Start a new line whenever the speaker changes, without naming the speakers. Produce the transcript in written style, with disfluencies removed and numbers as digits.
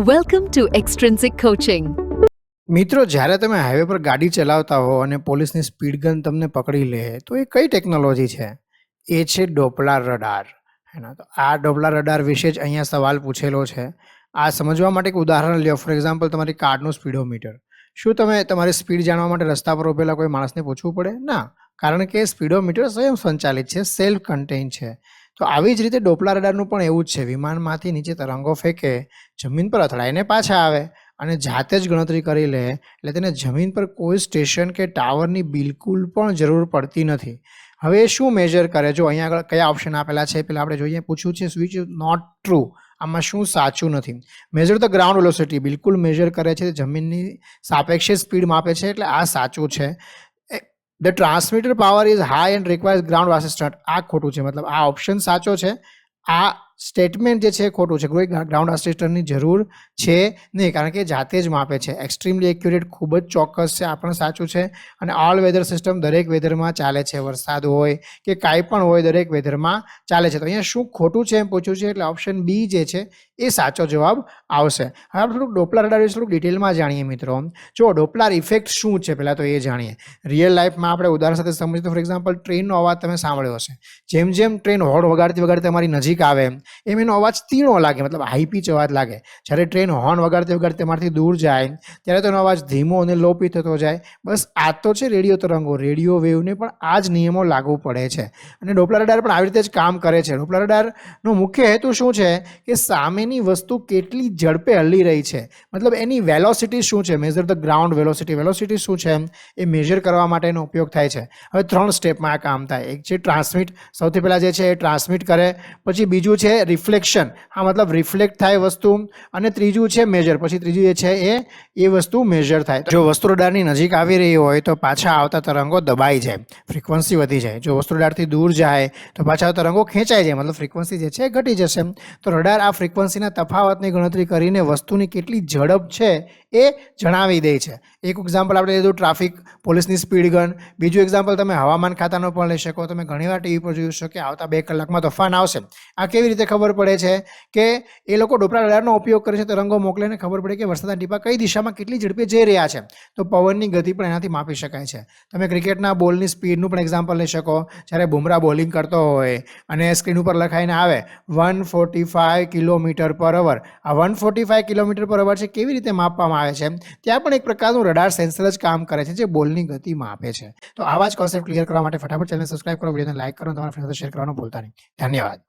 Welcome to Extrinsic Coaching.
મિત્રો, જ્યારે તમે હાઈવે પર ગાડી ચલાવતા હો અને પોલીસની સ્પીડ ગન તમને પકડી લે તો એ કઈ ટેકનોલોજી છે? એ છે ડોપલાર રડાર. હેના તો આ ડોપલાર રડાર વિશે જ અહીંયા સવાલ પૂછેલો છે. આ સમજવા માટે એક ઉદાહરણ લ્યો. ફોર એક્ઝામ્પલ, તમારી કારનું સ્પીડોમીટર. શું તમે તમારી સ્પીડ જાણવા માટે રસ્તા પર ઉભેલા કોઈ માણસને પૂછવું પડે? ના, કારણ કે સ્પીડોમીટર સ્વયં સંચાલિત છે, સેલ્ફ કન્ટેઇન છે. તો આવી જ રીતે ડોપલાર રડારનું પણ એવું જ છે. વિમાનમાંથી નીચે તરંગો ફેંકે, જમીન પર અથડાઈને પાછા આવે અને જાતે જ ગણતરી કરી લે, એટલે તેને જમીન પર કોઈ સ્ટેશન કે ટાવરની બિલકુલ પણ જરૂર પડતી નથી. હવે એ શું મેજર કરે? જો અહીંયા આગળ કયા ઓપ્શન આપેલા છે પેલા આપણે જોઈએ. પૂછ્યું છે સ્વિચ નોટ ટ્રુ. આમાં શું સાચું નથી? મેજર ધ ગ્રાઉન્ડ વેલોસિટી, બિલકુલ મેજર કરે છે, જમીનની સાપેક્ષે સ્પીડ માપે છે, એટલે આ સાચું છે. The transmitter power is high and requires ground assistant, આ ખોટું છે. મતલબ આ ઓપ્શન સાચો છે, આ સ્ટેટમેન્ટ જે છે ખોટું છે. કોઈ ગ્રાઉન્ડ અસિસ્ટન્ટની જરૂર છે નહીં, કારણ કે જાતે જ માપે છે. એક્સ્ટ્રીમલી એક્યુરેટ, ખૂબ જ ચોક્કસ છે, આ પણ સાચું છે. અને ઓલ વેધર સિસ્ટમ દરેક વેધરમાં ચાલે છે. વરસાદ હોય કે કાંઈ પણ હોય, દરેક વેધરમાં ચાલે છે. તો અહીંયા શું ખોટું છે એમ પૂછ્યું છે, એટલે ઓપ્શન બી જે છે એ સાચો જવાબ આવશે. હવે આપણે થોડુંક ડોપલાર રડાર વિશે થોડુંક ડિટેલમાં જાણીએ મિત્રો. જો ડોપલાર ઇફેક્ટ શું છે પહેલાં તો એ જાણીએ. રિયલ લાઈફમાં આપણે ઉદાહરણ સાથે સમજીએ તો ફોર એક્ઝામ્પલ, ટ્રેનનો અવાજ તમે સાંભળ્યો હશે. જેમ જેમ ટ્રેન હોર્ન વગાડતી તમારી નજીક આવે એમ એનો અવાજ તીણો લાગે, મતલબ હાઈ પીચ અવાજ લાગે. જ્યારે ટ્રેન હોર્ન વગાડતી તમારાથી દૂર જાય ત્યારે તેનો અવાજ ધીમો અને લો પીચ થતો જાય. બસ આ તો છે રેડિયો તરંગો. રેડિયો વેવને પણ આ જ નિયમો લાગુ પડે છે. અને ડોપલાર રડાર પણ આવી રીતે જ કામ કરે છે. ડોપલાર રડારનો મુખ્ય હેતુ શું છે કે સામેની વસ્તુ કેટલી ઝડપે હલી રહી છે, મતલબ એની વેલોસિટી શું છે, major the ground velocity. Velocity શું છે એ મેજર કરવા માટેનો ઉપયોગ થાય છે. હવે 3 સ્ટેપમાં આ કામ થાય. એક છે ટ્રાન્સમિટ, સૌથી પહેલાં જે છે એ ટ્રાન્સમિટ કરે. પછી બીજું છે રિફ્લેક્શન, હા મતલબ રિફ્લેક્ટ થાય વસ્તુ. અને ત્રીજું છે મેજર, પછી ત્રીજું જે છે એ વસ્તુ મેજર થાય. જો વસ્તુ રડારની નજીક આવી રહી હોય તો પાછા આવતા તરંગો દબાઈ જાય, ફ્રીક્વન્સી વધી જાય. જો વસ્તુ રડારથી દૂર જાય તો પાછા તરંગો ખેંચાઈ જાય, મતલબ ફ્રીક્વન્સી જે છે ઘટી જશે. તો રડાર આ ફ્રીક્વન્સીના તફાવતની ગણતરી કરીને વસ્તુની કેટલી ઝડપ છે એ જણાવી દે છે. એક એક્ઝામ્પલ આપણે લીધું ટ્રાફિક પોલીસની સ્પીડ ગન. બીજું એક્ઝામ્પલ તમે હવામાન ખાતાનો પણ લઈ શકો. તમે ઘણીવાર ટીવી પર જોયું છે કે આવતા 2 કલાકમાં તોફાન આવશે. આ કેવી રીતે ખબર પડે છે કે એ લોકો ડોપલાર રડારનો ઉપયોગ કરે છે. તરંગો મોકલીને ખબર પડે કે વરસાદના ટીપા કઈ દિશામાં કેટલી ઝડપે જઈ રહ્યા છે. તો પવનની ગતિ પણ એનાથી માપી શકાય છે. તમે ક્રિકેટના બોલની સ્પીડનું પણ એક્ઝામ્પલ લઈ શકો. જ્યારે બુમરાહ બોલિંગ કરતો હોય અને સ્ક્રીન ઉપર લખાઈને આવે 145 કિલોમીટર પર અવર, આ 145 કિલોમીટર પર અવર છે, કેવી રીતે માપવામાં આવે છે? ત્યાં પણ એક પ્રકારનું રડાર સેન્સર જ કામ કરે છે જે બોલની ગતિ માપે છે. તો આવા જ કોન્સેપ્ટ ક્લિયર કરવા માટે ફટાફટ ચેનલ સબસ્ક્રાઇબ કરો, વિડીયોને લાઈક કરો, તમારા ફ્રેન્ડ સાથે શેર કરવાનું ભૂલતા નહીં. ધન્યવાદ.